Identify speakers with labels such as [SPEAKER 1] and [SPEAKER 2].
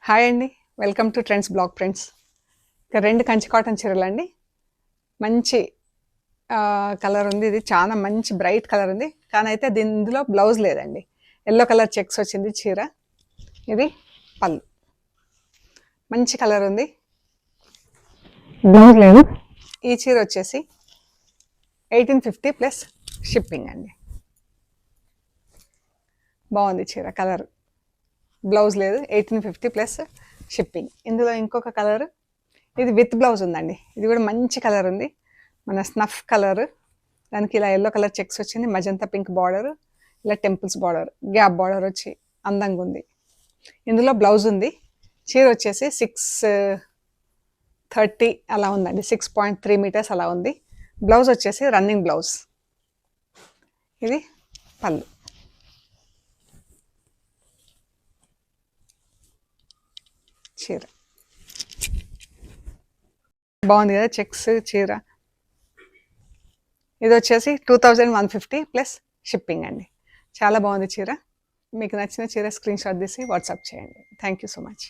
[SPEAKER 1] Hi అండి. Welcome to trends blog friends. ఇక 2 Kanchi cotton చీరలండి. మంచి కలర్ ఉంది. ఇది చాలా మంచి బ్రైట్ కలర్ ఉంది. కానీ అయితే ఇందులో బ్లౌజ్ లేదండి. ఎల్లో కలర్ చెక్స్ వచ్చింది చీర. ఇది పళ్ళు. మంచి కలర్ ఉంది. బ్లౌజ్ లేదు. ఈ చీర వచ్చేసి 1850 ప్లస్ షిప్పింగ్ అండి. బాగుంది చీర కలర్. బ్లౌజ్ లేదు. 1850 ప్లస్ షిప్పింగ్. ఇందులో ఇంకొక కలర్, ఇది విత్ బ్లౌజ్ ఉందండి. ఇది కూడా మంచి కలర్ ఉంది. మన స్నఫ్ కలర్, దానికి ఇలా ఎల్లో కలర్ చెక్స్ వచ్చింది. మజంతా పింక్ బార్డర్, ఇలా టెంపుల్స్ బార్డర్, గ్యాప్ బార్డర్ వచ్చి అందంగా ఉంది. ఇందులో బ్లౌజ్ ఉంది. చీర వచ్చేసి 630 అలా ఉందండి. 6.3 మీటర్స్ అలా ఉంది. బ్లౌజ్ వచ్చేసి రన్నింగ్ బ్లౌజ్. ఇది పళ్ళు. చీర బాగుంది కదా చెక్స్ చీర. ఇది వచ్చేసి 2150 ప్లస్ షిప్పింగ్ అండి. చాలా బాగుంది చీర. మీకు నచ్చిన చీర స్క్రీన్ షాట్ తీసి వాట్సాప్ చేయండి. Thank you so much.